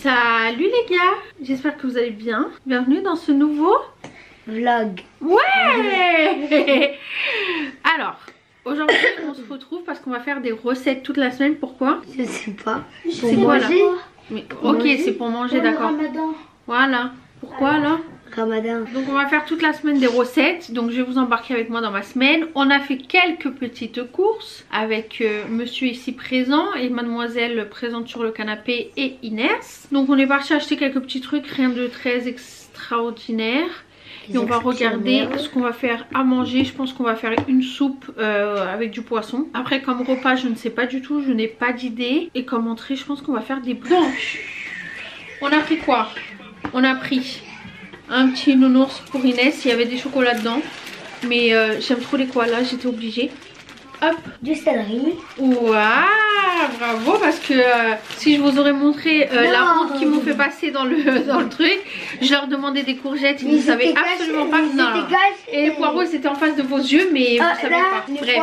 Salut les gars, j'espère que vous allez bien. Bienvenue dans ce nouveau vlog. Ouais. Alors, aujourd'hui on se retrouve parce qu'on va faire des recettes toute la semaine. Pourquoi? Je sais pas. C'est quoi là? Mais, ok, c'est pour manger, d'accord. Voilà. Pourquoi alors? Ramadan. Donc on va faire toute la semaine des recettes. Donc je vais vous embarquer avec moi dans ma semaine. On a fait quelques petites courses avec monsieur ici présent et mademoiselle présente sur le canapé et Inès. Donc on est parti acheter quelques petits trucs, rien de très extraordinaire. Et on va regarder ce qu'on va faire à manger. Je pense qu'on va faire une soupe avec du poisson. Après comme repas je ne sais pas du tout, je n'ai pas d'idée. Et comme entrée je pense qu'on va faire des... Donc on a pris quoi? On a pris un petit nounours pour Inès, il y avait des chocolats dedans. Mais j'aime trop les koalas, j'étais obligée. Hop. Du céleri. Waouh, bravo, parce que si je vous aurais montré la honte qu'ils m'ont fait passer dans le truc, je leur demandais des courgettes, ils ne savaient absolument pas. Non. Et les poireaux c'était en face de vos yeux, mais vous savez pas. Bref.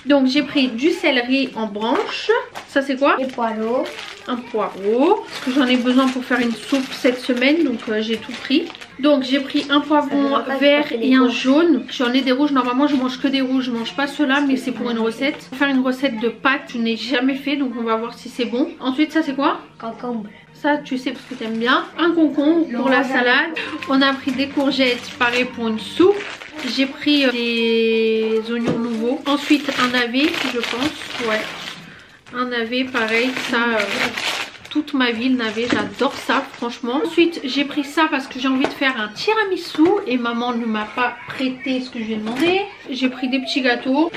Donc j'ai pris du céleri en branche. Ça c'est quoi? Des poireaux. Un poireau. Parce que j'en ai besoin pour faire une soupe cette semaine. Donc j'ai tout pris. Donc j'ai pris un poivron vert et un jaune. J'en ai des rouges. Normalement je mange que des rouges. Je mange pas ceux-là, mais c'est pour une recette. Pour faire une recette de pâtes, je n'ai jamais fait. Donc on va voir si c'est bon. Ensuite ça c'est quoi? Concombre. Ça tu sais parce que t'aimes bien. Un concombre pour la salade. On a pris des courgettes, pareil pour une soupe. J'ai pris des oignons nouveaux. Ensuite un navet je pense. Ouais. Un navet pareil. Ça toute ma vie le navet, j'adore ça franchement. Ensuite j'ai pris ça parce que j'ai envie de faire un tiramisu et maman ne m'a pas prêté ce que je lui ai demandé. J'ai pris des petits gâteaux,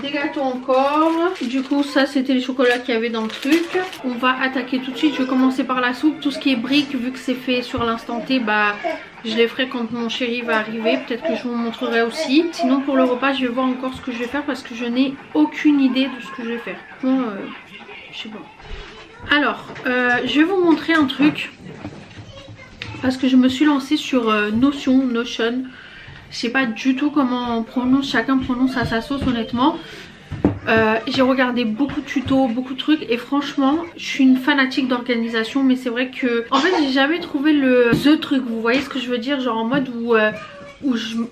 des gâteaux encore. Du coup ça c'était les chocolats qu'il y avait dans le truc. On va attaquer tout de suite. Je vais commencer par la soupe. Tout ce qui est briques, vu que c'est fait sur l'instant T, bah je les ferai quand mon chéri va arriver. Peut-être que je vous montrerai aussi. Sinon pour le repas je vais voir encore ce que je vais faire parce que je n'ai aucune idée de ce que je vais faire. Bon, je sais pas. Alors, je vais vous montrer un truc parce que je me suis lancée sur Notion. Je sais pas du tout comment on prononce, chacun prononce à sa sauce honnêtement. J'ai regardé beaucoup de tutos, beaucoup de trucs et franchement je suis une fanatique d'organisation, mais c'est vrai que en fait j'ai jamais trouvé the truc, vous voyez ce que je veux dire, genre en mode où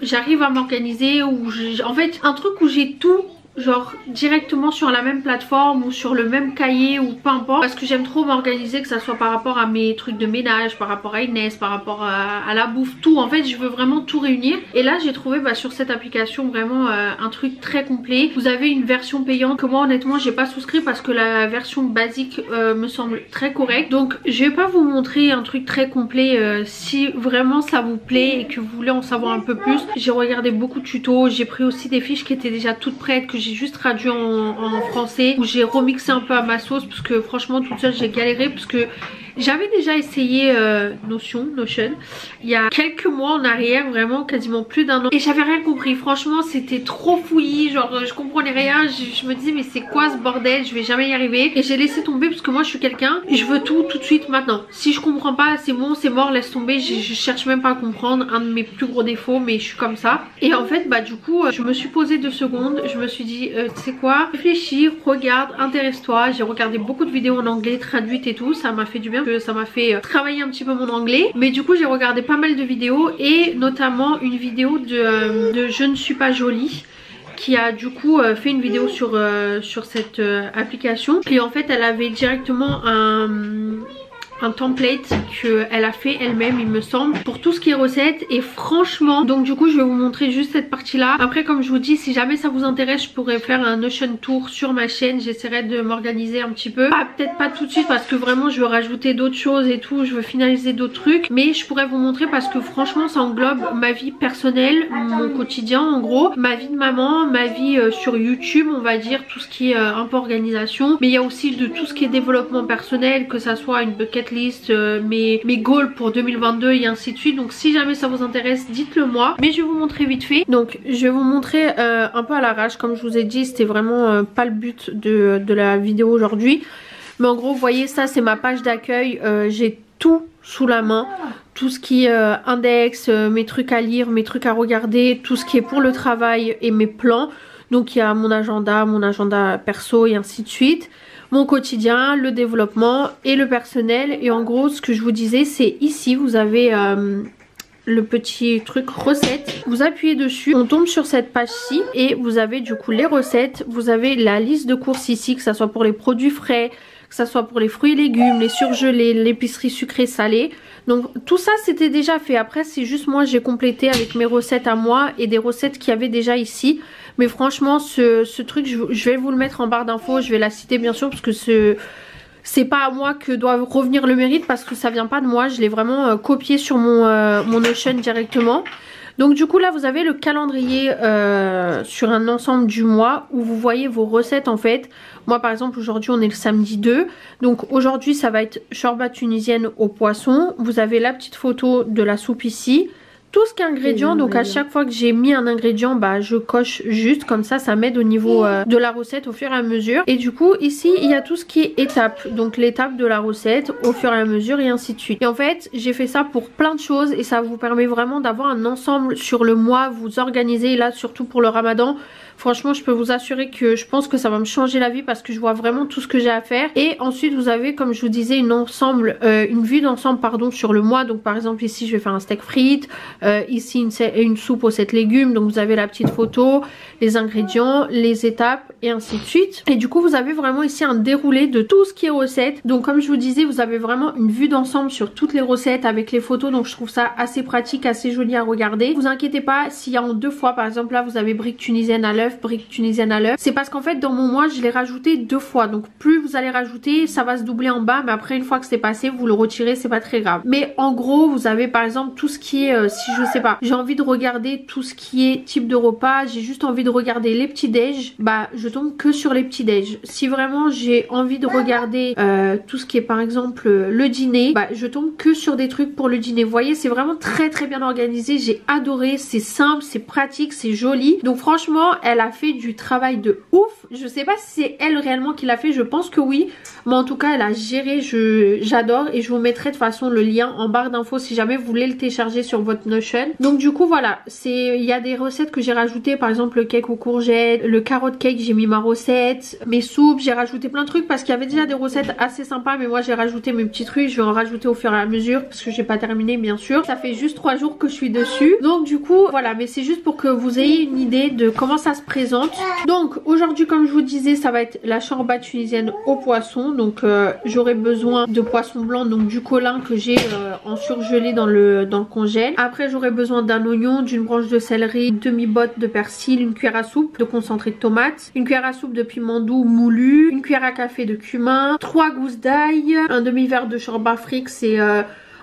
j'arrive à m'organiser, en fait un truc où j'ai tout genre directement sur la même plateforme ou sur le même cahier ou peu importe, parce que j'aime trop m'organiser, que ça soit par rapport à mes trucs de ménage, par rapport à Inès, par rapport à la bouffe, tout en fait je veux vraiment tout réunir. Et là j'ai trouvé sur cette application vraiment un truc très complet. Vous avez une version payante que moi honnêtement j'ai pas souscrit parce que la version basique me semble très correcte. Donc je vais pas vous montrer un truc très complet. Si vraiment ça vous plaît et que vous voulez en savoir un peu plus, j'ai regardé beaucoup de tutos, j'ai pris aussi des fiches qui étaient déjà toutes prêtes, que j'ai juste traduit en français, où j'ai remixé un peu à ma sauce parce que franchement toute seule j'ai galéré, parce que j'avais déjà essayé Notion il y a quelques mois en arrière, vraiment quasiment plus d'un an, et j'avais rien compris. Franchement c'était trop fouillis, genre je comprenais rien, je me disais mais c'est quoi ce bordel, je vais jamais y arriver, et j'ai laissé tomber parce que moi je suis quelqu'un, je veux tout de suite maintenant. Si je comprends pas c'est bon, c'est mort, laisse tomber, je cherche même pas à comprendre, un de mes plus gros défauts, mais je suis comme ça. Et en fait du coup je me suis posée 2 secondes, je me suis dit tu sais quoi, réfléchis, regarde, intéresse-toi. J'ai regardé beaucoup de vidéos en anglais traduites et tout, ça m'a fait du bien, que ça m'a fait travailler un petit peu mon anglais. Mais du coup j'ai regardé pas mal de vidéos, et notamment une vidéo de Je ne suis pas jolie, qui a du coup fait une vidéo sur cette application. Et en fait elle avait directement un template qu'elle a fait elle-même il me semble, pour tout ce qui est recettes. Et franchement, donc du coup je vais vous montrer juste cette partie là. Après comme je vous dis, si jamais ça vous intéresse, je pourrais faire un Notion tour sur ma chaîne. J'essaierai de m'organiser un petit peu, peut-être pas tout de suite parce que vraiment je veux rajouter d'autres choses et tout, je veux finaliser d'autres trucs, mais je pourrais vous montrer parce que franchement ça englobe ma vie personnelle, mon quotidien en gros, ma vie de maman, ma vie sur YouTube on va dire, tout ce qui est un peu organisation, mais il y a aussi de tout ce qui est développement personnel, que ça soit une bucket list, mes goals pour 2022 et ainsi de suite. Donc si jamais ça vous intéresse, dites-le moi, mais je vais vous montrer vite fait. Donc je vais vous montrer un peu à l'arrache, comme je vous ai dit, c'était vraiment pas le but de la vidéo aujourd'hui, mais en gros vous voyez, ça c'est ma page d'accueil. J'ai tout sous la main, tout ce qui est index, mes trucs à lire, mes trucs à regarder, tout ce qui est pour le travail et mes plans. Donc il y a mon agenda perso et ainsi de suite. mon quotidien, le développement et le personnel. Et en gros ce que je vous disais, c'est ici vous avez le petit truc recettes, vous appuyez dessus, on tombe sur cette page-ci et vous avez du coup les recettes, vous avez la liste de courses ici, que ça soit pour les produits frais, que ça soit pour les fruits et légumes, les surgelés, l'épicerie sucrée salée. Donc tout ça c'était déjà fait. Après c'est juste moi j'ai complété avec mes recettes à moi et des recettes qu'il y avait déjà ici. Mais franchement ce truc je vais vous le mettre en barre d'infos, je vais la citer bien sûr parce que c'est pas à moi que doit revenir le mérite parce que ça vient pas de moi. Je l'ai vraiment copié sur mon Notion directement. Donc du coup là vous avez le calendrier sur un ensemble du mois où vous voyez vos recettes en fait. Moi par exemple aujourd'hui on est le samedi 2. Donc aujourd'hui ça va être shorba tunisienne au poisson. Vous avez la petite photo de la soupe ici. Tout ce qui est ingrédients, donc à chaque fois que j'ai mis un ingrédient, bah je coche juste comme ça m'aide au niveau de la recette au fur et à mesure. Et du coup ici il y a tout ce qui est étapes, donc l'étape de la recette au fur et à mesure et ainsi de suite. Et en fait j'ai fait ça pour plein de choses et ça vous permet vraiment d'avoir un ensemble sur le mois, vous organisez. Et là surtout pour le ramadan, franchement je peux vous assurer que je pense que ça va me changer la vie parce que je vois vraiment tout ce que j'ai à faire. Et ensuite vous avez comme je vous disais une vue d'ensemble pardon sur le mois. Donc par exemple ici je vais faire un steak frites. Ici une soupe aux 7 légumes, donc vous avez la petite photo, les ingrédients, les étapes et ainsi de suite. Et du coup vous avez vraiment ici un déroulé de tout ce qui est recettes. Donc comme je vous disais vous avez vraiment une vue d'ensemble sur toutes les recettes avec les photos, donc je trouve ça assez pratique, assez joli à regarder. Vous inquiétez pas s'il y a en 2 fois, par exemple là vous avez brique tunisienne à l'œuf, brique tunisienne à l'œuf, c'est parce qu'en fait dans mon mois je l'ai rajouté 2 fois, donc plus vous allez rajouter ça va se doubler en bas, mais après une fois que c'est passé vous le retirez, c'est pas très grave. Mais en gros vous avez par exemple tout ce qui est si je sais pas, j'ai envie de regarder tout ce qui est type de repas, j'ai juste envie de regarder les petits déj, bah je tombe que sur les petits déj. Si vraiment j'ai envie de regarder tout ce qui est par exemple le dîner, bah je tombe que sur des trucs pour le dîner. Vous voyez c'est vraiment très bien organisé, j'ai adoré, c'est simple, c'est pratique, c'est joli. Donc franchement elle a fait du travail de ouf. Je sais pas si c'est elle réellement qui l'a fait, je pense que oui, mais en tout cas elle a géré, j'adore. Et je vous mettrai de toute façon le lien en barre d'infos si jamais vous voulez le télécharger sur votre Notion. Donc du coup voilà, il y a des recettes que j'ai rajoutées, par exemple le cake aux courgettes, le carotte cake, j'ai mis ma recette, mes soupes, j'ai rajouté plein de trucs parce qu'il y avait déjà des recettes assez sympas, mais moi j'ai rajouté mes petits trucs, je vais en rajouter au fur et à mesure parce que j'ai pas terminé bien sûr. Ça fait juste 3 jours que je suis dessus, donc du coup voilà, mais c'est juste pour que vous ayez une idée de comment ça se présente. Donc aujourd'hui comme je vous disais ça va être la shorba tunisienne au poisson, donc j'aurai besoin de poisson blanc, donc du colin que j'ai en surgelé dans le congèle. Après j'aurai besoin d'un oignon, d'une branche de céleri, une demi-botte de persil, une cuillère à soupe de concentré de tomate, une cuillère à soupe de piment doux moulu, une cuillère à café de cumin, 3 gousses d'ail, un demi-verre de shorba fric, c'est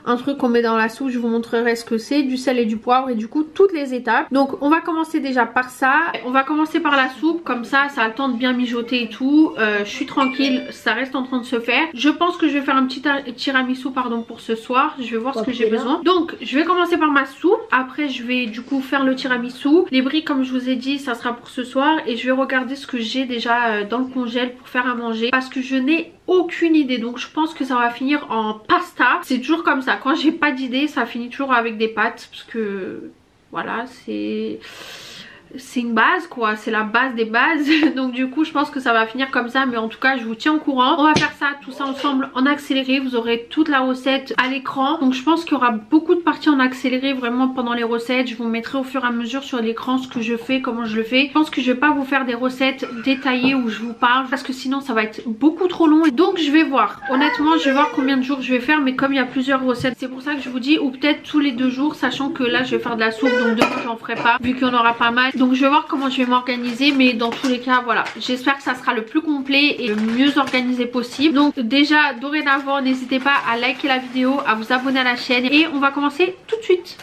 un truc qu'on met dans la soupe, je vous montrerai ce que c'est, du sel et du poivre et du coup toutes les étapes. Donc on va commencer déjà par ça, on va commencer par la soupe, comme ça a le temps de bien mijoter et tout. Je suis tranquille, ça reste en train de se faire. Je pense que je vais faire un petit tiramisu pardon pour ce soir, je vais voir ce que j'ai besoin. Donc je vais commencer par ma soupe, après je vais du coup faire le tiramisu. Les briques comme je vous ai dit ça sera pour ce soir et je vais regarder ce que j'ai déjà dans le congèle pour faire à manger parce que je n'ai aucune idée, donc je pense que ça va finir en pasta. C'est toujours comme ça, quand j'ai pas d'idée ça finit toujours avec des pâtes parce que voilà c'est une base quoi, c'est la base des bases. Donc du coup je pense que ça va finir comme ça, mais en tout cas je vous tiens au courant. On va faire ça, tout ça ensemble en accéléré, vous aurez toute la recette à l'écran. Donc je pense qu'il y aura beaucoup de parties en accéléré vraiment pendant les recettes. Je vous mettrai au fur et à mesure sur l'écran ce que je fais, comment je le fais. Je pense que je vais pas vous faire des recettes détaillées où je vous parle parce que sinon ça va être beaucoup trop long. Donc je vais voir, honnêtement je vais voir combien de jours je vais faire, mais comme il y a plusieurs recettes c'est pour ça que je vous dis, ou peut-être tous les 2 jours, sachant que là je vais faire de la soupe donc demain j'en ferai pas vu qu'il y en aura pas mal. Donc je vais voir comment je vais m'organiser, mais dans tous les cas voilà, j'espère que ça sera le plus complet et le mieux organisé possible. Donc déjà dorénavant n'hésitez pas à liker la vidéo, à vous abonner à la chaîne et on va commencer tout de suite.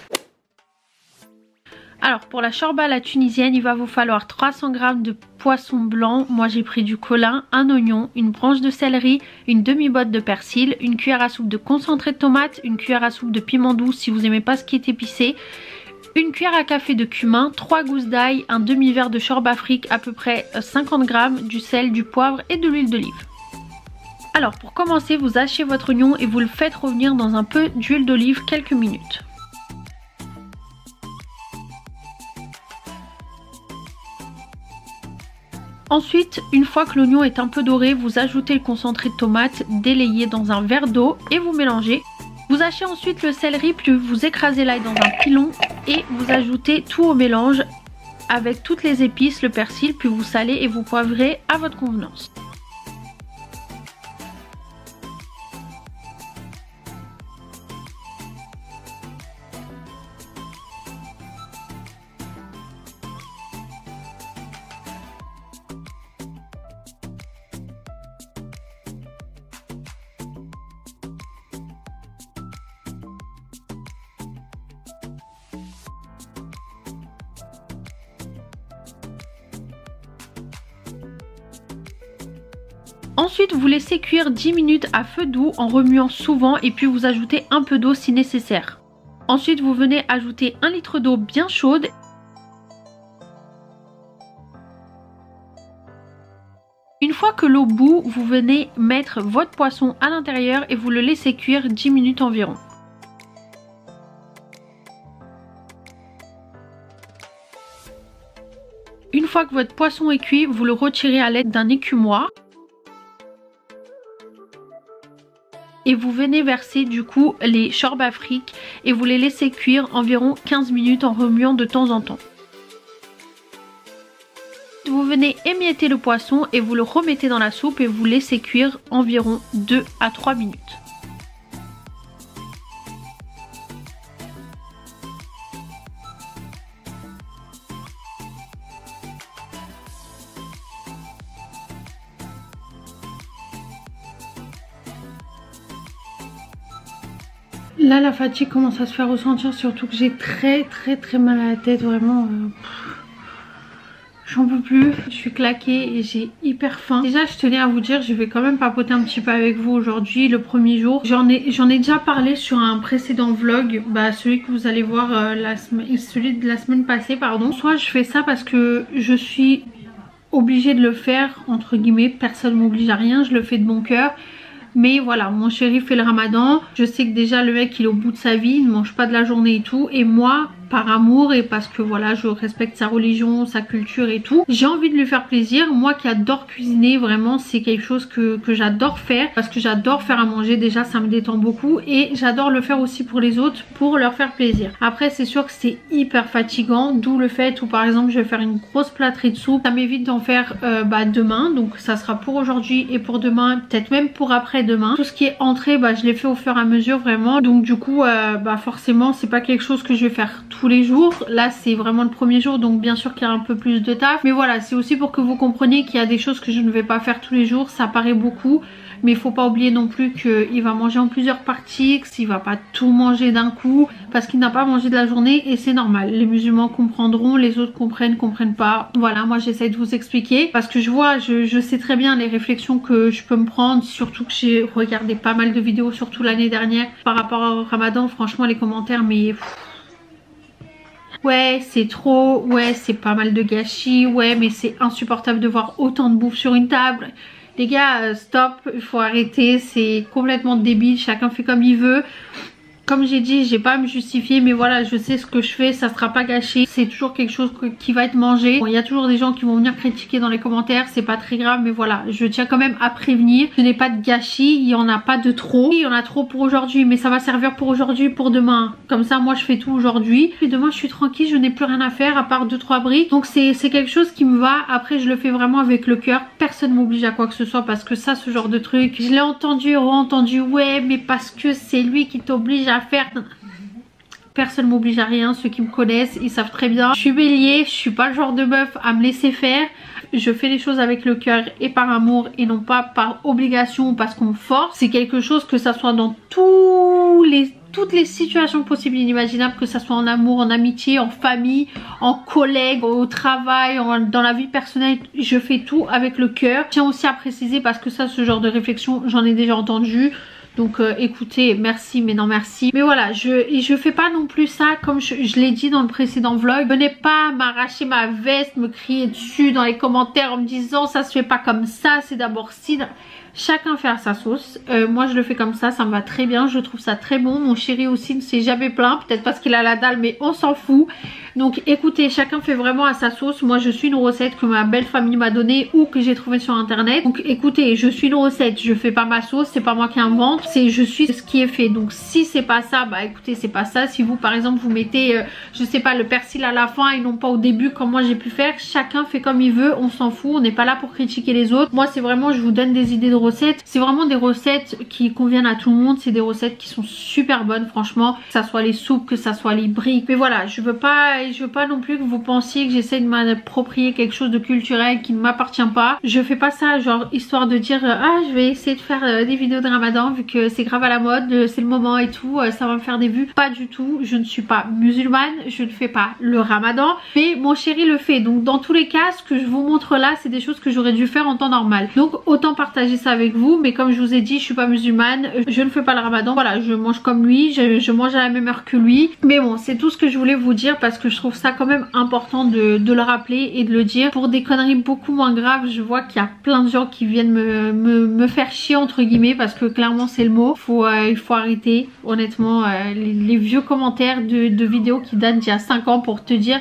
Alors pour la shorba à la tunisienne il va vous falloir 300 g de poisson blanc, moi j'ai pris du colin, un oignon, une branche de céleri, une demi-botte de persil, une cuillère à soupe de concentré de tomate, une cuillère à soupe de piment doux si vous aimez pas ce qui est épicé, une cuillère à café de cumin, 3 gousses d'ail, un demi-verre de shorba fric, à peu près 50 g, du sel, du poivre et de l'huile d'olive. Alors pour commencer vous hachez votre oignon et vous le faites revenir dans un peu d'huile d'olive quelques minutes. Ensuite, une fois que l'oignon est un peu doré, vous ajoutez le concentré de tomate délayé dans un verre d'eau et vous mélangez. Vous hachez ensuite le céleri, puis vous écrasez l'ail dans un pilon et vous ajoutez tout au mélange avec toutes les épices, le persil, puis vous salez et vous poivrez à votre convenance. Ensuite, vous laissez cuire 10 minutes à feu doux en remuant souvent et puis vous ajoutez un peu d'eau si nécessaire. Ensuite, vous venez ajouter 1 litre d'eau bien chaude. Une fois que l'eau bout, vous venez mettre votre poisson à l'intérieur et vous le laissez cuire 10 minutes environ. Une fois que votre poisson est cuit, vous le retirez à l'aide d'un écumoire. Et vous venez verser du coup les chorbas frites et vous les laissez cuire environ 15 minutes en remuant de temps en temps. Vous venez émietter le poisson et vous le remettez dans la soupe et vous laissez cuire environ 2 à 3 minutes. Là, la fatigue commence à se faire ressentir, surtout que j'ai très mal à la tête, vraiment. J'en peux plus, je suis claquée et j'ai hyper faim. Déjà, je tenais à vous dire, je vais quand même papoter un petit peu avec vous aujourd'hui, le premier jour. J'en ai déjà parlé sur un précédent vlog, celui que vous allez voir, celui de la semaine passée, pardon. Soit je fais ça parce que je suis obligée de le faire, entre guillemets, personne ne m'oblige à rien, je le fais de bon cœur. Mais voilà, mon chéri fait le ramadan. Je sais que déjà le mec il est au bout de sa vie, il ne mange pas de la journée et tout. Et moi, par amour et parce que voilà, je respecte sa religion, sa culture et tout, j'ai envie de lui faire plaisir. Moi qui adore cuisiner, vraiment c'est quelque chose que j'adore faire. Parce que j'adore faire à manger, déjà ça me détend beaucoup. Et j'adore le faire aussi pour les autres, pour leur faire plaisir. Après c'est sûr que c'est hyper fatigant. D'où le fait où par exemple je vais faire une grosse plâtrée de soupe. Ça m'évite d'en faire demain. Donc ça sera pour aujourd'hui et pour demain, peut-être même pour après-demain. Tout ce qui est entrée, je l'ai fait au fur et à mesure vraiment. Donc du coup forcément c'est pas quelque chose que je vais faire tous les jours. Là c'est vraiment le premier jour, donc bien sûr qu'il y a un peu plus de taf. Mais voilà, c'est aussi pour que vous compreniez qu'il y a des choses que je ne vais pas faire tous les jours. Ça paraît beaucoup, mais il faut pas oublier non plus qu'il va manger en plusieurs parties, qu'il va pas tout manger d'un coup parce qu'il n'a pas mangé de la journée et c'est normal. Les musulmans comprendront, les autres comprennent pas. Voilà, moi j'essaie de vous expliquer parce que je sais très bien les réflexions que je peux me prendre, surtout que j'ai regardé pas mal de vidéos, surtout l'année dernière par rapport au Ramadan. Franchement les commentaires, mais ouais c'est trop, ouais c'est pas mal de gâchis, ouais mais c'est insupportable de voir autant de bouffe sur une table. Les gars, stop, il faut arrêter, c'est complètement débile, chacun fait comme il veut. Comme j'ai dit, j'ai pas à me justifier, mais voilà, je sais ce que je fais, ça sera pas gâché. C'est toujours quelque chose qui va être mangé. Bon, il y a toujours des gens qui vont venir critiquer dans les commentaires, c'est pas très grave, mais voilà, je tiens quand même à prévenir. Ce n'est pas de gâchis, il y en a pas de trop. Il y en a trop pour aujourd'hui, mais ça va servir pour aujourd'hui, pour demain. Comme ça, moi je fais tout aujourd'hui. Et demain, je suis tranquille, je n'ai plus rien à faire à part 2-3 briques. Donc c'est quelque chose qui me va. Après, je le fais vraiment avec le cœur. Personne m'oblige à quoi que ce soit parce que ça, ce genre de truc, je l'ai entendu, re-entendu, ouais, mais parce que c'est lui qui t'oblige à faire. Personne m'oblige à rien, ceux qui me connaissent ils savent très bien. Je suis bélier, je suis pas le genre de meuf à me laisser faire. Je fais les choses avec le cœur et par amour et non pas par obligation ou parce qu'on me force. C'est quelque chose que ça soit dans toutes les situations possibles et inimaginables, que ça soit en amour, en amitié, en famille, en collègue, au travail, dans la vie personnelle, je fais tout avec le cœur. Je tiens aussi à préciser parce que ça, ce genre de réflexion, j'en ai déjà entendu. Donc écoutez, merci mais non merci. Mais voilà, je fais pas non plus ça comme je l'ai dit dans le précédent vlog. Venez pas m'arracher ma veste, me crier dessus dans les commentaires en me disant ça se fait pas comme ça, c'est d'abord si. chacun fait à sa sauce. Moi je le fais comme ça me va très bien, je trouve ça très bon. Mon chéri aussi ne s'est jamais plaint, peut-être parce qu'il a la dalle, mais on s'en fout. Donc écoutez, chacun fait vraiment à sa sauce. Moi je suis une recette que ma belle famille m'a donnée ou que j'ai trouvé sur internet. Donc écoutez, je suis une recette, je fais pas ma sauce, c'est pas moi qui invente, c'est je suis ce qui est fait. Donc si c'est pas ça, bah écoutez, c'est pas ça. Si vous par exemple vous mettez je sais pas, le persil à la fin et non pas au début comme moi j'ai pu faire, chacun fait comme il veut, on s'en fout, on n'est pas là pour critiquer les autres. Moi c'est vraiment, je vous donne des idées de recettes, c'est vraiment des recettes qui conviennent à tout le monde, c'est des recettes qui sont super bonnes franchement, que ça soit les soupes, que ça soit les briques. Mais voilà, je veux pas non plus que vous pensiez que j'essaie de m'approprier quelque chose de culturel qui ne m'appartient pas. Je fais pas ça genre histoire de dire ah je vais essayer de faire des vidéos de Ramadan vu que c'est grave à la mode, c'est le moment et tout, ça va me faire des vues. Pas du tout, je ne suis pas musulmane, je ne fais pas le Ramadan, mais mon chéri le fait. Donc dans tous les cas, ce que je vous montre là, c'est des choses que j'aurais dû faire en temps normal. Donc autant partager ça avec vous, mais comme je vous ai dit, je suis pas musulmane, je ne fais pas le Ramadan. Voilà, je mange comme lui, je mange à la même heure que lui. Mais bon, c'est tout ce que je voulais vous dire parce que je trouve ça quand même important de le rappeler et de le dire. Pour des conneries beaucoup moins graves, je vois qu'il y a plein de gens qui viennent me faire chier entre guillemets, parce que clairement c'est le mot. Il faut arrêter honnêtement les vieux commentaires de vidéos qui datent d'il y a 5 ans pour te dire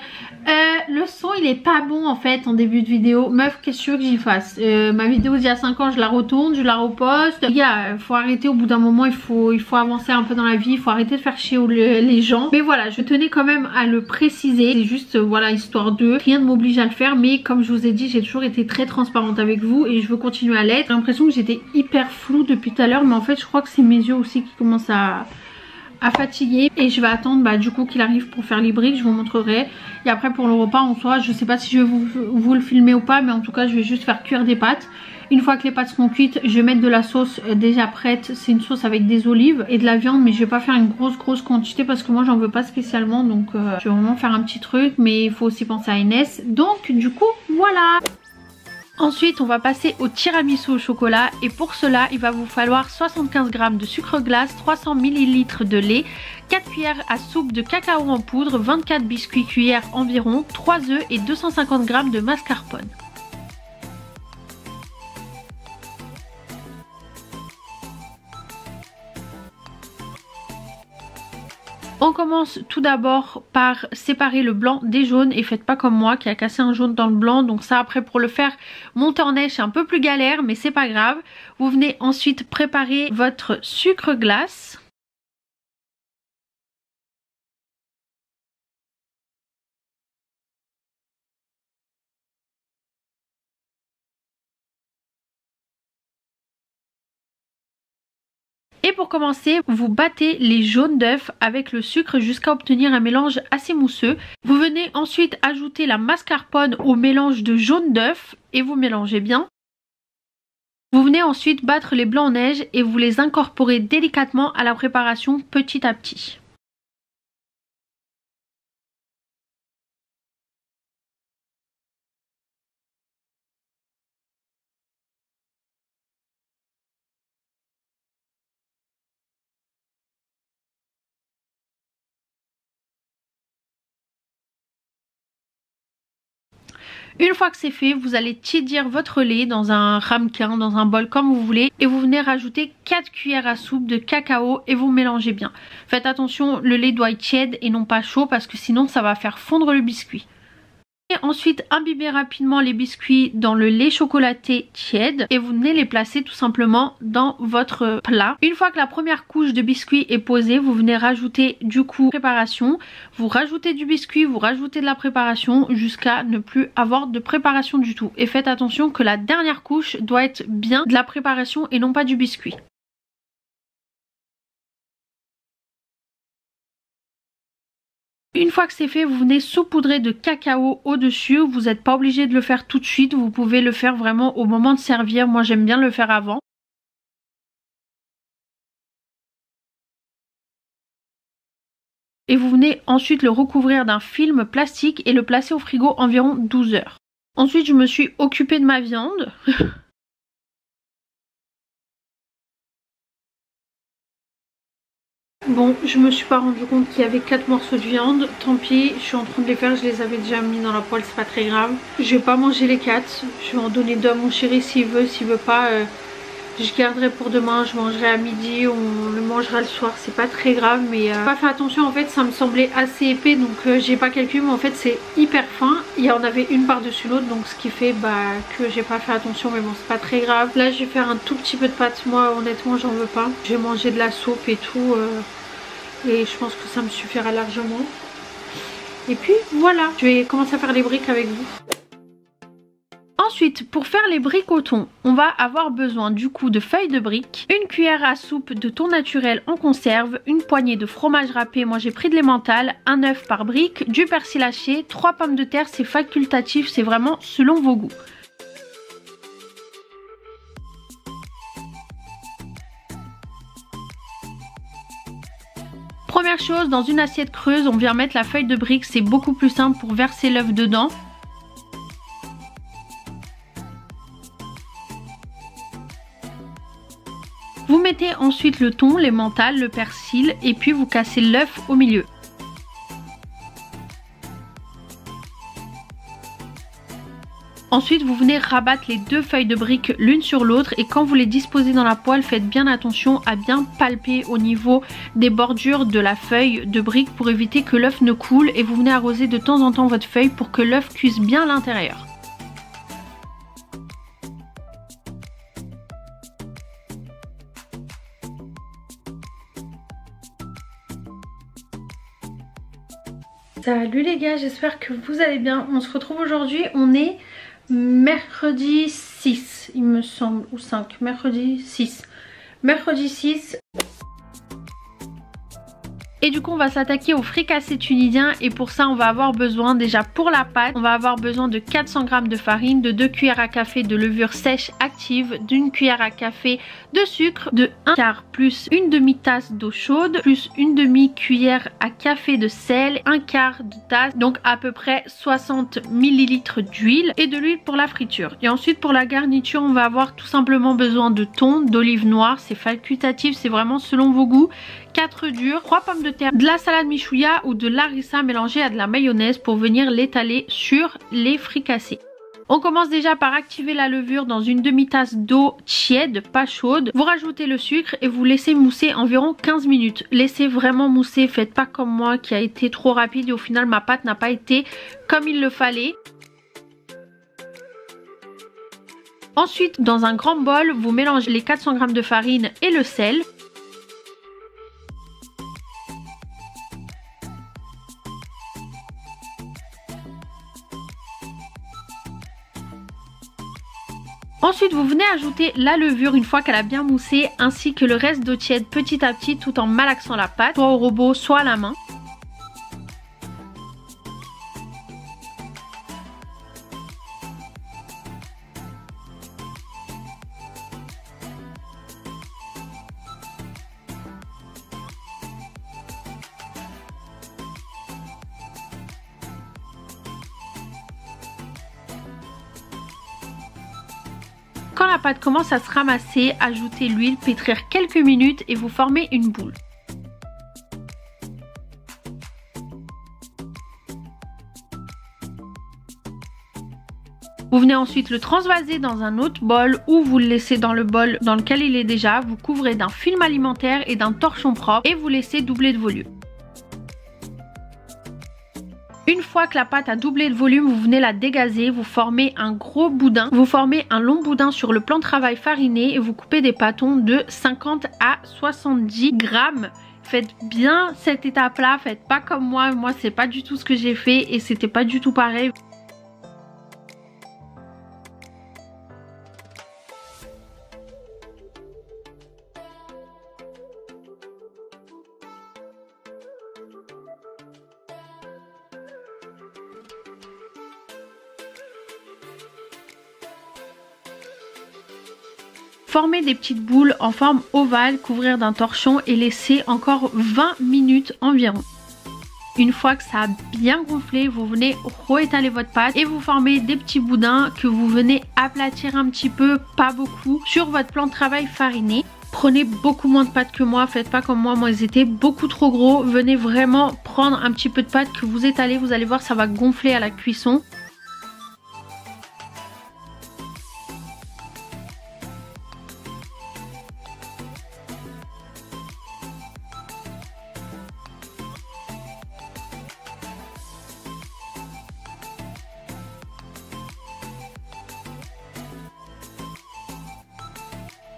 le son il est pas bon en fait en début de vidéo. Meuf, qu'est-ce que tu veux que j'y fasse? Ma vidéo d'il y a 5 ans je la retourne, je la reposte. Les gars, faut arrêter au bout d'un moment, il faut avancer un peu dans la vie, il faut arrêter de faire chier les gens. Mais voilà, je tenais quand même à le préciser. C'est juste voilà, histoire de rien ne m'oblige à le faire, mais comme je vous ai dit, j'ai toujours été très transparente avec vous et je veux continuer à l'être. J'ai l'impression que j'étais hyper floue depuis tout à l'heure, mais en fait je crois que c'est mes yeux aussi qui commencent à fatiguer et je vais attendre bah, du coup qu'il arrive pour faire les briques, je vous montrerai. Et après pour le repas en soi, je sais pas si je vais vous le filmer ou pas, mais en tout cas je vais juste faire cuire des pâtes. Une fois que les pâtes seront cuites, je vais mettre de la sauce déjà prête. C'est une sauce avec des olives et de la viande, mais je vais pas faire une grosse quantité parce que moi j'en veux pas spécialement. Donc je vais vraiment faire un petit truc, mais il faut aussi penser à Inès. Donc du coup voilà. Ensuite on va passer au tiramisu au chocolat et pour cela il va vous falloir 75 g de sucre glace, 300 ml de lait, 4 cuillères à soupe de cacao en poudre, 24 biscuits cuillères environ, 3 œufs et 250 g de mascarpone. On commence tout d'abord par séparer le blanc des jaunes et faites pas comme moi qui a cassé un jaune dans le blanc. Donc ça après pour le faire monter en neige c'est un peu plus galère, mais c'est pas grave. Vous venez ensuite préparer votre sucre glace. Et pour commencer, vous battez les jaunes d'œufs avec le sucre jusqu'à obtenir un mélange assez mousseux. Vous venez ensuite ajouter la mascarpone au mélange de jaune d'œuf et vous mélangez bien. Vous venez ensuite battre les blancs en neige et vous les incorporez délicatement à la préparation petit à petit. Une fois que c'est fait, vous allez tiédir votre lait dans un ramequin, dans un bol comme vous voulez. Et vous venez rajouter 4 cuillères à soupe de cacao et vous mélangez bien. Faites attention, le lait doit être tiède et non pas chaud parce que sinon ça va faire fondre le biscuit. Et ensuite imbibez rapidement les biscuits dans le lait chocolaté tiède et vous venez les placer tout simplement dans votre plat. Une fois que la première couche de biscuits est posée, vous venez rajouter du coup préparation. Vous rajoutez du biscuit, vous rajoutez de la préparation jusqu'à ne plus avoir de préparation du tout. Et faites attention que la dernière couche doit être bien de la préparation et non pas du biscuit. Une fois que c'est fait, vous venez saupoudrer de cacao au-dessus. Vous n'êtes pas obligé de le faire tout de suite. Vous pouvez le faire vraiment au moment de servir. Moi, j'aime bien le faire avant. Et vous venez ensuite le recouvrir d'un film plastique et le placer au frigo environ 12 heures. Ensuite, je me suis occupée de ma viande. Bon, je me suis pas rendu compte qu'il y avait 4 morceaux de viande. Tant pis, je suis en train de les faire. Je les avais déjà mis dans la poêle, c'est pas très grave. Je vais pas manger les 4. Je vais en donner 2 à mon chéri s'il veut. S'il veut pas, Je garderai pour demain, je mangerai à midi, on le mangera le soir, c'est pas très grave. Mais pas fait attention, en fait ça me semblait assez épais, donc j'ai pas calculé, mais en fait c'est hyper fin. Il y en avait une par dessus l'autre, donc ce qui fait que j'ai pas fait attention, mais bon c'est pas très grave. Là je vais faire un tout petit peu de pâtes, moi honnêtement j'en veux pas. Je vais manger de la soupe et tout, et je pense que ça me suffira largement. Et puis voilà, je vais commencer à faire les briques avec vous. Ensuite, pour faire les briques au thon, on va avoir besoin du coup de feuilles de briques, une cuillère à soupe de thon naturel en conserve, une poignée de fromage râpé, moi j'ai pris de l'emmental, un œuf par brique, du persil haché, 3 pommes de terre, c'est facultatif, c'est vraiment selon vos goûts. Première chose, dans une assiette creuse, on vient mettre la feuille de brique, c'est beaucoup plus simple pour verser l'œuf dedans. Vous mettez ensuite le thon, l'emmental, le persil et puis vous cassez l'œuf au milieu. Ensuite vous venez rabattre les deux feuilles de briques l'une sur l'autre et quand vous les disposez dans la poêle, faites bien attention à bien palper au niveau des bordures de la feuille de brique pour éviter que l'œuf ne coule et vous venez arroser de temps en temps votre feuille pour que l'œuf cuise bien à l'intérieur. Salut les gars, j'espère que vous allez bien. On se retrouve aujourd'hui, on est mercredi 6 il me semble, ou 5, mercredi 6. Mercredi 6. Et du coup on va s'attaquer au fricassé tunisien et pour ça on va avoir besoin déjà pour la pâte, on va avoir besoin de 400 g de farine, de 2 cuillères à café de levure sèche active, d'une cuillère à café de sucre, de 1 quart plus une demi-tasse d'eau chaude, plus une demi-cuillère à café de sel, 1 quart de tasse, donc à peu près 60 ml d'huile et de l'huile pour la friture. Et ensuite pour la garniture on va avoir tout simplement besoin de thon, d'olive noire, c'est facultatif, c'est vraiment selon vos goûts. 4 durs, 3 pommes de terre, de la salade michouya ou de l'harissa mélangée à de la mayonnaise pour venir l'étaler sur les fricassés. On commence déjà par activer la levure dans une demi-tasse d'eau tiède, pas chaude. Vous rajoutez le sucre et vous laissez mousser environ 15 minutes. Laissez vraiment mousser, faites pas comme moi qui a été trop rapide et au final ma pâte n'a pas été comme il le fallait. Ensuite, dans un grand bol, vous mélangez les 400 g de farine et le sel. Ensuite vous venez ajouter la levure une fois qu'elle a bien moussé ainsi que le reste d'eau tiède petit à petit tout en malaxant la pâte, soit au robot soit à la main. Quand la pâte commence à se ramasser, ajoutez l'huile, pétrir quelques minutes et vous formez une boule. Vous venez ensuite le transvaser dans un autre bol ou vous le laissez dans le bol dans lequel il est déjà. Vous couvrez d'un film alimentaire et d'un torchon propre et vous laissez doubler de volume. Une fois que la pâte a doublé de volume, vous venez la dégazer, vous formez un gros boudin, vous formez un long boudin sur le plan de travail fariné et vous coupez des pâtons de 50 à 70 grammes. Faites bien cette étape là, faites pas comme moi c'est pas du tout ce que j'ai fait et c'était pas du tout pareil. Formez des petites boules en forme ovale, couvrir d'un torchon et laisser encore 20 minutes environ. Une fois que ça a bien gonflé, vous venez réétaler votre pâte et vous formez des petits boudins que vous venez aplatir un petit peu, pas beaucoup, sur votre plan de travail fariné. Prenez beaucoup moins de pâte que moi, faites pas comme moi ils étaient beaucoup trop gros. Venez vraiment prendre un petit peu de pâte que vous étalez, vous allez voir ça va gonfler à la cuisson.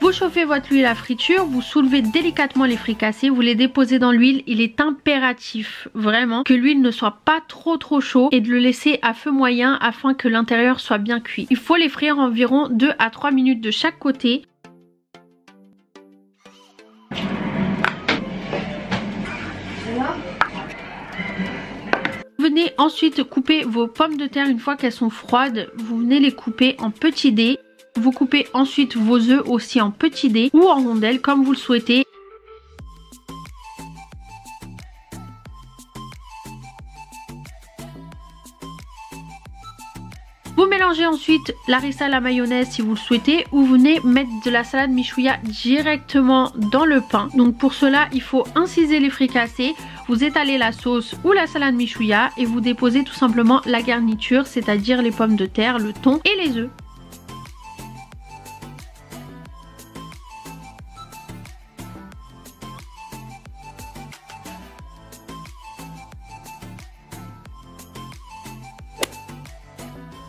Vous chauffez votre huile à friture, vous soulevez délicatement les fricassés, vous les déposez dans l'huile. Il est impératif vraiment que l'huile ne soit pas trop chaud et de le laisser à feu moyen afin que l'intérieur soit bien cuit. Il faut les frire environ 2 à 3 minutes de chaque côté. Venez ensuite couper vos pommes de terre une fois qu'elles sont froides. Vous venez les couper en petits dés. Vous coupez ensuite vos œufs aussi en petits dés ou en rondelles comme vous le souhaitez. Vous mélangez ensuite l'harissa à la mayonnaise si vous le souhaitez ou vous venez mettre de la salade michouya directement dans le pain. Donc pour cela, il faut inciser les fricassés, vous étalez la sauce ou la salade michouya et vous déposez tout simplement la garniture, c'est-à-dire les pommes de terre, le thon et les œufs.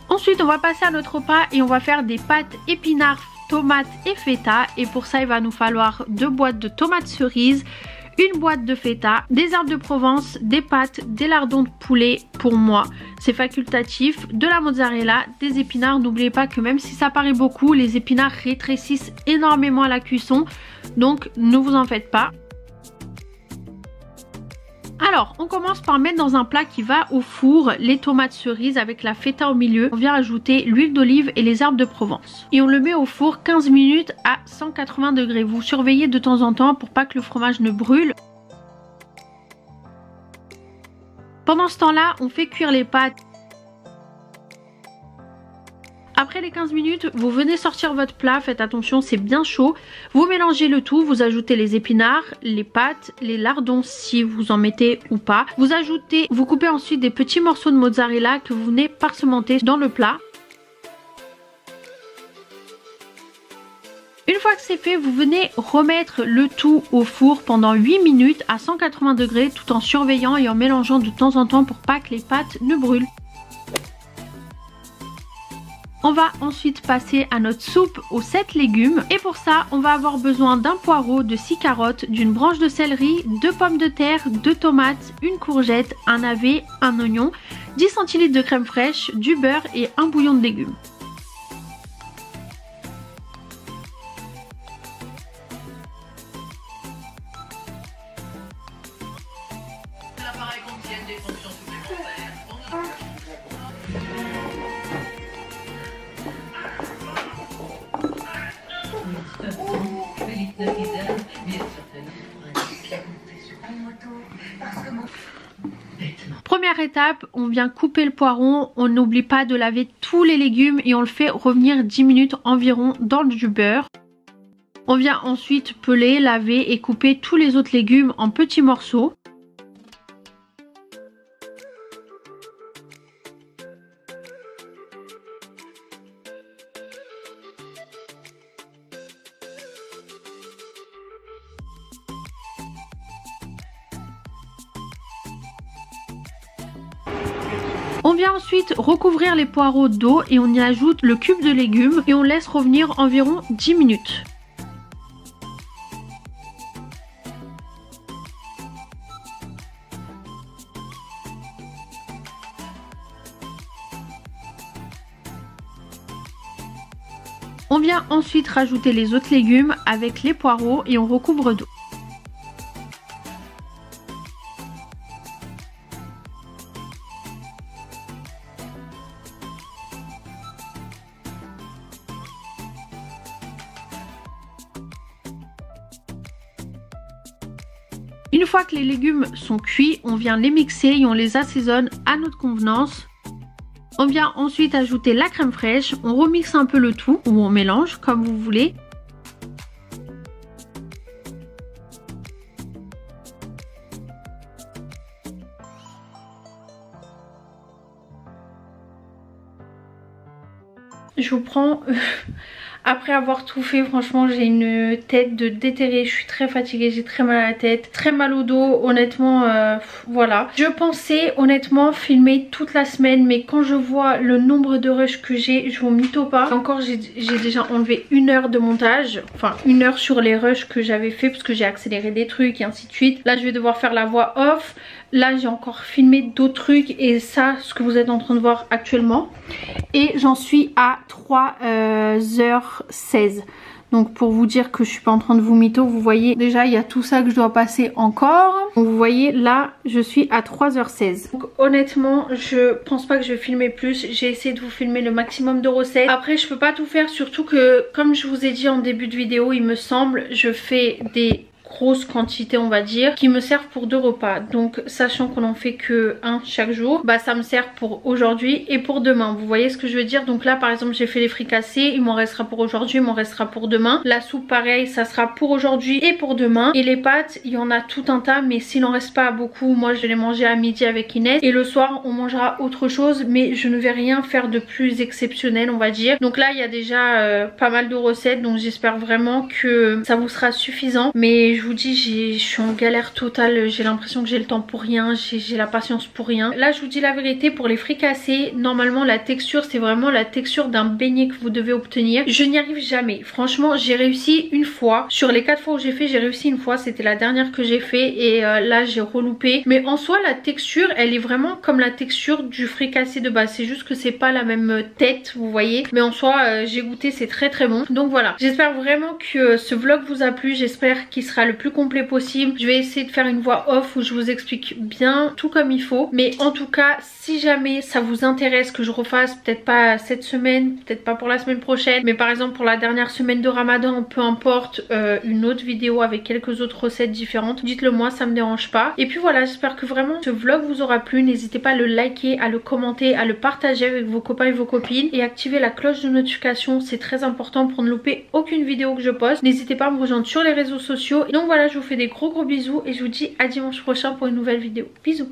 Ensuite, on va passer à notre repas et on va faire des pâtes épinards, tomates et feta. Et pour ça, il va nous falloir 2 boîtes de tomates cerises, une boîte de feta, des herbes de Provence, des pâtes, des lardons de poulet pour moi. C'est facultatif, de la mozzarella, des épinards. N'oubliez pas que même si ça paraît beaucoup, les épinards rétrécissent énormément à la cuisson. Donc, ne vous en faites pas. Alors, on commence par mettre dans un plat qui va au four les tomates cerises avec la feta au milieu. On vient ajouter l'huile d'olive et les herbes de Provence. Et on le met au four 15 minutes à 180 degrés. Vous surveillez de temps en temps pour pas que le fromage ne brûle. Pendant ce temps-là, on fait cuire les pâtes. Après les 15 minutes, vous venez sortir votre plat, faites attention, c'est bien chaud. Vous mélangez le tout, vous ajoutez les épinards, les pâtes, les lardons si vous en mettez ou pas. Vous coupez ensuite des petits morceaux de mozzarella que vous venez parsementer dans le plat. Une fois que c'est fait, vous venez remettre le tout au four pendant 8 minutes à 180 degrés tout en surveillant et en mélangeant de temps en temps pour pas que les pâtes ne brûlent. On va ensuite passer à notre soupe aux 7 légumes et pour ça on va avoir besoin d'un poireau, de 6 carottes, d'une branche de céleri, 2 pommes de terre, 2 tomates, une courgette, un navet, un oignon, 10 cl de crème fraîche, du beurre et un bouillon de légumes. L'appareil contienne des fonctions supplémentaires. Première étape, on vient couper le poireau, on n'oublie pas de laver tous les légumes et on le fait revenir 10 minutes environ dans du beurre. On vient ensuite peler, laver et couper tous les autres légumes en petits morceaux. On vient ensuite recouvrir les poireaux d'eau et on y ajoute le cube de légumes et on laisse revenir environ 10 minutes. On vient ensuite rajouter les autres légumes avec les poireaux et on recouvre d'eau. Une fois que les légumes sont cuits, on vient les mixer et on les assaisonne à notre convenance. On vient ensuite ajouter la crème fraîche, on remixe un peu le tout ou on mélange comme vous voulez. Je vous prends Après avoir tout fait, franchement j'ai une tête de déterrée, je suis très fatiguée, j'ai très mal à la tête, très mal au dos, honnêtement voilà. Je pensais honnêtement filmer toute la semaine, mais quand je vois le nombre de rushs que j'ai, je vous mytho pas. Encore j'ai déjà enlevé 1 heure de montage, enfin 1 heure sur les rushs que j'avais fait parce que j'ai accéléré des trucs et ainsi de suite. Là je vais devoir faire la voix off. Là j'ai encore filmé d'autres trucs et ça, ce que vous êtes en train de voir actuellement. Et j'en suis à 3h16. Donc pour vous dire que je suis pas en train de vous mytho, vous voyez déjà il y a tout ça que je dois passer encore. Donc vous voyez là je suis à 3h16. Donc honnêtement je pense pas que je vais filmer plus. J'ai essayé de vous filmer le maximum de recettes. Après je peux pas tout faire, surtout que comme je vous ai dit en début de vidéo, il me semble, je fais des grosse quantité on va dire qui me servent pour 2 repas, donc sachant qu'on en fait que 1 chaque jour, bah ça me sert pour aujourd'hui et pour demain, vous voyez ce que je veux dire. Donc là par exemple j'ai fait les fricassés, il m'en restera pour aujourd'hui, il m'en restera pour demain. La soupe pareil, ça sera pour aujourd'hui et pour demain. Et les pâtes, il y en a tout un tas, mais s'il en reste pas beaucoup, moi je vais les manger à midi avec Inès et le soir on mangera autre chose, mais je ne vais rien faire de plus exceptionnel on va dire. Donc là il y a déjà pas mal de recettes, donc j'espère vraiment que ça vous sera suffisant. Mais je vous dis, je suis en galère totale, j'ai l'impression que j'ai le temps pour rien, j'ai la patience pour rien. Là je vous dis la vérité, pour les fricassés, normalement la texture c'est vraiment la texture d'un beignet que vous devez obtenir. Je n'y arrive jamais, franchement j'ai réussi une fois, sur les 4 fois où j'ai fait j'ai réussi une fois, c'était la dernière que j'ai fait et là j'ai reloupé. Mais en soi la texture elle est vraiment comme la texture du fricassé de base, c'est juste que c'est pas la même tête vous voyez. Mais en soi j'ai goûté, c'est très très bon. Donc voilà, j'espère vraiment que ce vlog vous a plu, j'espère qu'il sera le plus complet possible. Je vais essayer de faire une voix off où je vous explique bien tout comme il faut. Mais en tout cas si jamais ça vous intéresse que je refasse, peut-être pas cette semaine, peut-être pas pour la semaine prochaine, mais par exemple pour la dernière semaine de Ramadan, peu importe, une autre vidéo avec quelques autres recettes différentes, dites-le moi, ça me dérange pas. Et puis voilà, j'espère que vraiment ce vlog vous aura plu. N'hésitez pas à le liker, à le commenter, à le partager avec vos copains et vos copines et activer la cloche de notification, c'est très important pour ne louper aucune vidéo que je poste. N'hésitez pas à me rejoindre sur les réseaux sociaux. Et donc voilà, je vous fais des gros bisous et je vous dis à dimanche prochain pour une nouvelle vidéo. Bisous.